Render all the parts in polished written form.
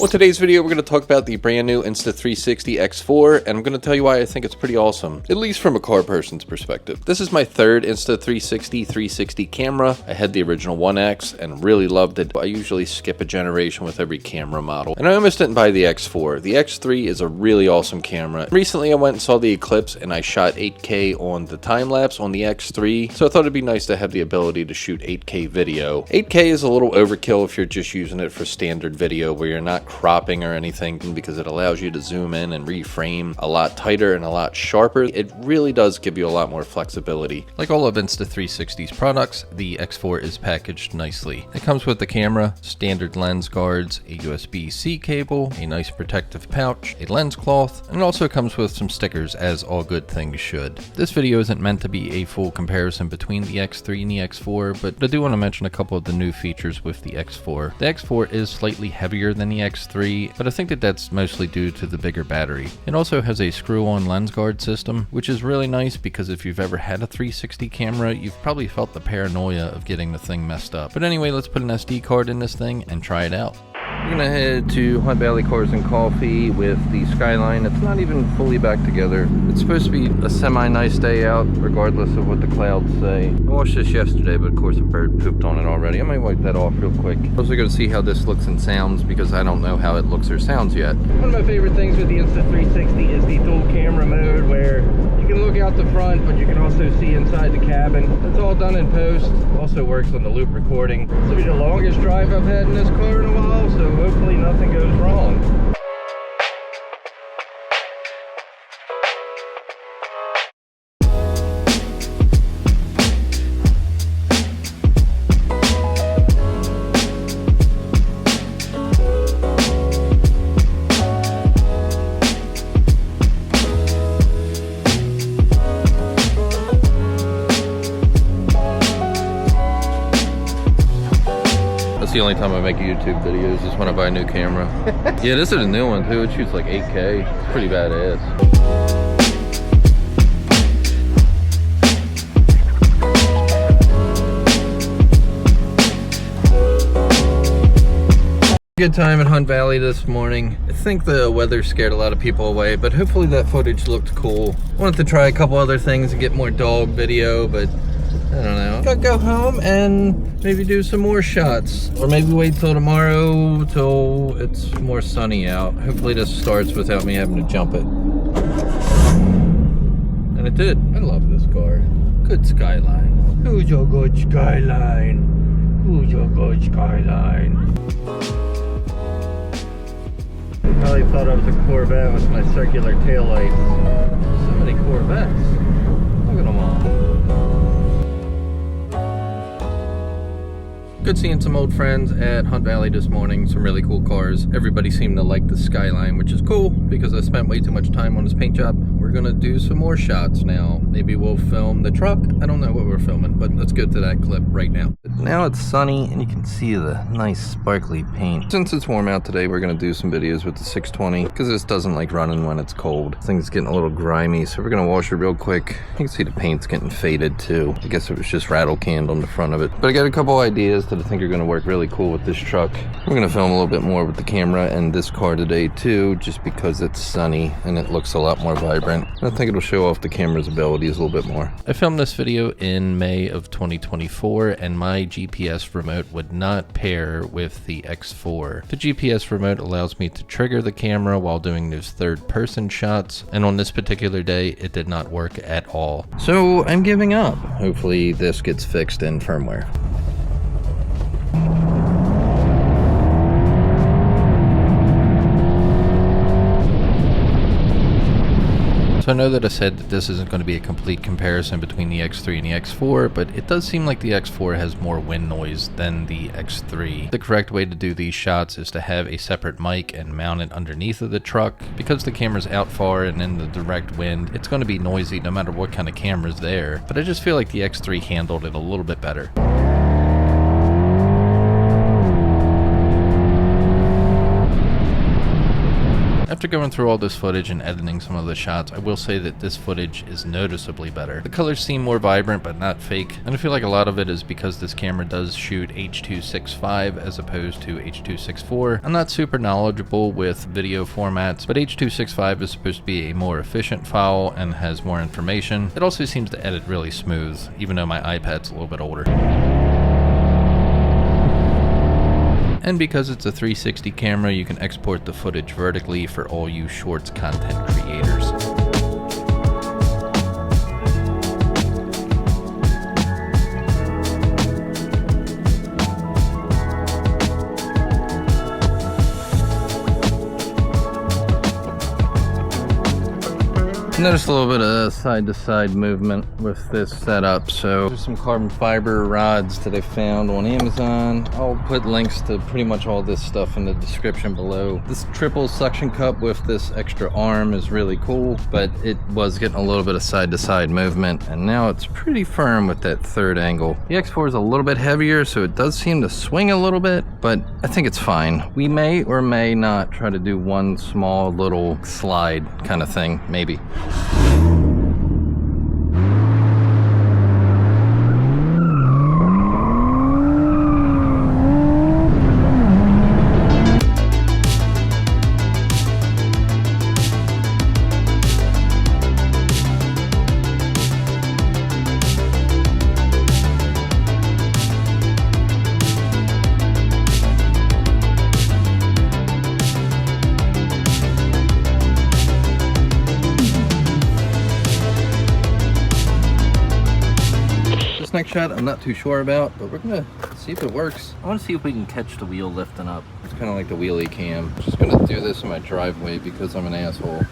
Well, today's video we're going to talk about the brand new Insta360 X4, and I'm going to tell you why I think it's pretty awesome, at least from a car person's perspective. This is my third Insta360 360 camera. I had the original 1X and really loved it. I usually skip a generation with every camera model, and I almost didn't buy the X4. The X3 is a really awesome camera. Recently I went and saw the Eclipse and I shot 8K on the time-lapse on the X3, so I thought it'd be nice to have the ability to shoot 8K video. 8K is a little overkill if you're just using it for standard video where you're not cropping or anything, because it allows you to zoom in and reframe a lot tighter and a lot sharper. It really does give you a lot more flexibility. Like all of Insta360's products, the X4 is packaged nicely. It comes with the camera, standard lens guards, a USB-C cable, a nice protective pouch, a lens cloth, and it also comes with some stickers, as all good things should. This video isn't meant to be a full comparison between the X3 and the X4, but I do want to mention a couple of the new features with the X4. The X4 is slightly heavier than the X3, but I think that that's mostly due to the bigger battery. It also has a screw-on lens guard system, which is really nice because if you've ever had a 360 camera, you've probably felt the paranoia of getting the thing messed up. But anyway, let's put an SD card in this thing and try it out. We're gonna head to Hunt Valley Cars and Coffee with the Skyline. It's not even fully back together. It's supposed to be a semi-nice day out, regardless of what the clouds say. I washed this yesterday, but of course a bird pooped on it already. I might wipe that off real quick. I'm also gonna see how this looks and sounds, because I don't know how it looks or sounds yet. One of my favorite things with the Insta360 is the dual camera mode, where you can look out the front, but you can also see inside the cabin. It's all done in post. Also works on the loop recording. This will be the longest drive I've had in this car in a while, so hopefully nothing goes wrong. The only time I make YouTube videos is when I buy a new camera. Yeah, this is a new one too. It shoots like 8K. It's pretty badass. Good time at Hunt Valley this morning. I think the weather scared a lot of people away, but hopefully that footage looked cool. I wanted to try a couple other things and get more dog video, but I don't know. Gotta go home and maybe do some more shots. Or maybe wait till tomorrow till it's more sunny out. Hopefully this starts without me having to jump it. And it did. I love this car. Good Skyline. Who's your good Skyline? Who's your good Skyline? They probably thought I was a Corvette with my circular taillights. So many Corvettes. Look at them all. Good seeing some old friends at Hunt Valley this morning. Some really cool cars. Everybody seemed to like the Skyline, which is cool because I spent way too much time on this paint job. We're gonna do some more shots now. Maybe we'll film the truck. I don't know what we're filming, but let's go to that clip right now. Now it's sunny and you can see the nice sparkly paint. Since it's warm out today, we're gonna do some videos with the 620 because this doesn't like running when it's cold. Things getting a little grimy, so we're gonna wash it real quick. You can see the paint's getting faded too. I guess it was just rattle canned on the front of it. But I got a couple ideas that I think are gonna work really cool with this truck. We're gonna film a little bit more with the camera and this car today too, just because it's sunny and it looks a lot more vibrant. I think it'll show off the camera's abilities a little bit more. I filmed this video in May of 2024 and my GPS remote would not pair with the X4. The GPS remote allows me to trigger the camera while doing those third-person shots, and on this particular day it did not work at all. So I'm giving up. Hopefully this gets fixed in firmware. So I know that I said that this isn't going to be a complete comparison between the X3 and the X4, but it does seem like the X4 has more wind noise than the X3. The correct way to do these shots is to have a separate mic and mount it underneath of the truck. Because the camera's out far and in the direct wind, it's going to be noisy no matter what kind of camera's there, but I just feel like the X3 handled it a little bit better. After going through all this footage and editing some of the shots, I will say that this footage is noticeably better. The colors seem more vibrant but not fake, and I feel like a lot of it is because this camera does shoot H.265 as opposed to H.264. I'm not super knowledgeable with video formats, but H.265 is supposed to be a more efficient file and has more information. It also seems to edit really smooth, even though my iPad's a little bit older. And because it's a 360 camera, you can export the footage vertically for all you shorts content creators. Notice a little bit of side-to-side movement with this setup. So there's some carbon fiber rods that I found on Amazon. I'll put links to pretty much all this stuff in the description below. This triple suction cup with this extra arm is really cool, but it was getting a little bit of side-to-side movement, and now it's pretty firm with that third angle. The X4 is a little bit heavier, so it does seem to swing a little bit, but I think it's fine. We may or may not try to do one small little slide kind of thing, maybe. Next shot I'm not too sure about, but we're gonna see if it works. I want to see if we can catch the wheel lifting up. It's kind of like the wheelie cam. I'm just gonna do this in my driveway because I'm an asshole.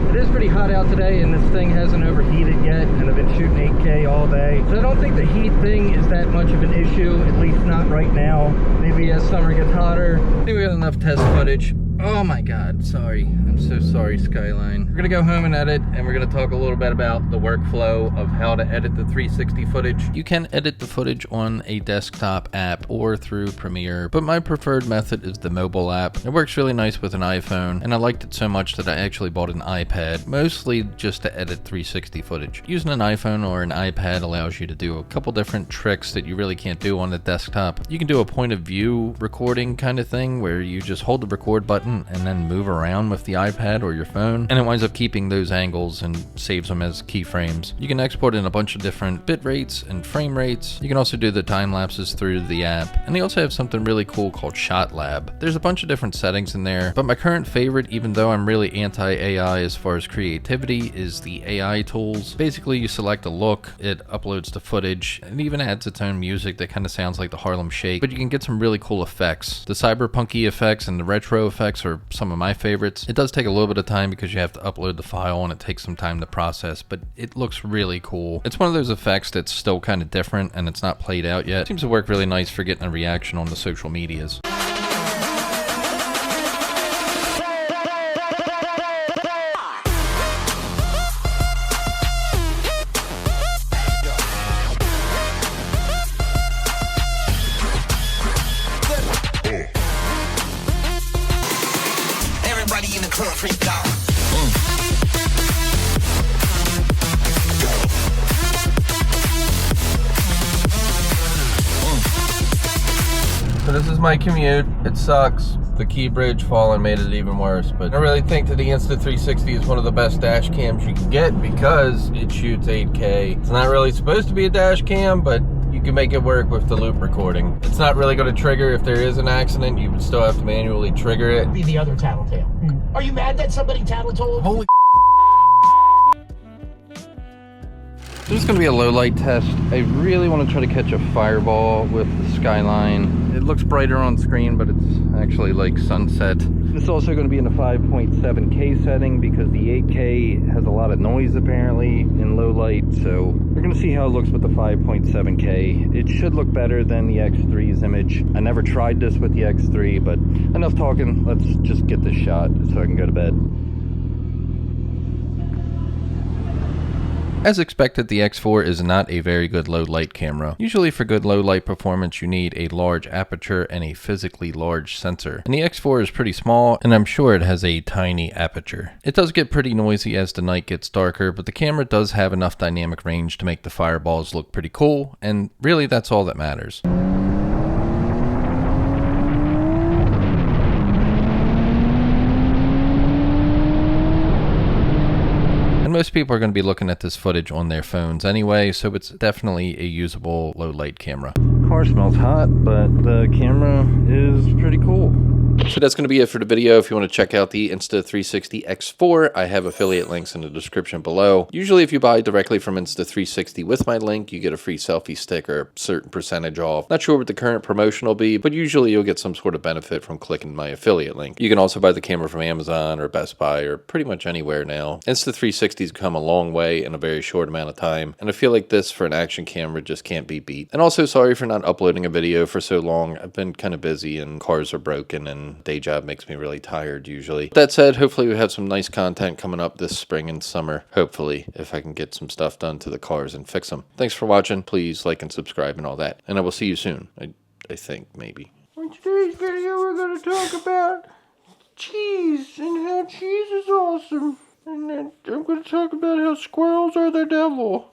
It is pretty hot out today, and this thing hasn't overheated yet, and I've been shooting 8K all day. So I don't think the heat thing is that much of an issue, at least not right now. Maybe as summer gets hotter. I think we got enough test footage. Oh my God, sorry. I'm so sorry, Skyline. We're gonna go home and edit, and we're gonna talk a little bit about the workflow of how to edit the 360 footage. You can edit the footage on a desktop app or through Premiere, but my preferred method is the mobile app. It works really nice with an iPhone, and I liked it so much that I actually bought an iPad, mostly just to edit 360 footage. Using an iPhone or an iPad allows you to do a couple different tricks that you really can't do on the desktop. You can do a point of view recording kind of thing where you just hold the record button and then move around with the iPad or your phone, and it winds up keeping those angles and saves them as keyframes. You can export in a bunch of different bit rates and frame rates. You can also do the time lapses through the app, and they also have something really cool called Shot Lab. There's a bunch of different settings in there, but my current favorite, even though I'm really anti-AI as far as creativity, is the AI tools. Basically, you select a look, it uploads the footage, and even adds its own music that kind of sounds like the Harlem Shake, but you can get some really cool effects. The cyberpunky effects and the retro effects are some of my favorites. It does take a little bit of time because you have to upload the file and it takes some time to process, but it looks really cool. It's one of those effects that's still kind of different and it's not played out yet. It seems to work really nice for getting a reaction on the social medias. So this is my commute. It sucks. The key bridge falling made it even worse, but I really think that the Insta360 is one of the best dash cams you can get because it shoots 8K. It's not really supposed to be a dash cam, but you can make it work with the loop recording. It's not really going to trigger if there is an accident. You would still have to manually trigger it. Be the other tattletale. Are you mad that somebody tattletold? Holy This is going to be a low light test. I really want to try to catch a fireball with the Skyline. It looks brighter on screen, but it's actually like sunset. This is also going to be in the 5.7K setting because the 8K has a lot of noise apparently in low light. So we're going to see how it looks with the 5.7K. It should look better than the X3's image. I never tried this with the X3, but enough talking. Let's just get this shot so I can go to bed. As expected, the X4 is not a very good low light camera. Usually for good low light performance, you need a large aperture and a physically large sensor. And the X4 is pretty small, and I'm sure it has a tiny aperture. It does get pretty noisy as the night gets darker, but the camera does have enough dynamic range to make the fireballs look pretty cool, and really that's all that matters. Most people are going to be looking at this footage on their phones anyway, so it's definitely a usable low light camera. Car smells hot, but the camera is pretty cool. So that's going to be it for the video. If you want to check out the Insta360 X4, I have affiliate links in the description below. Usually if you buy directly from Insta360 with my link, you get a free selfie stick or a certain percentage off. Not sure what the current promotion will be, but usually you'll get some sort of benefit from clicking my affiliate link. You can also buy the camera from Amazon or Best Buy or pretty much anywhere now. Insta360's come a long way in a very short amount of time, and I feel like this for an action camera just can't be beat. And also sorry for not uploading a video for so long. I've been kind of busy and cars are broken and day job makes me really tired usually. That said, hopefully we have some nice content coming up this spring and summer. Hopefully, if I can get some stuff done to the cars and fix them. Thanks for watching. Please like and subscribe and all that. And I will see you soon. I think, maybe. In today's video, we're going to talk about cheese and how cheese is awesome. And then I'm going to talk about how squirrels are the devil.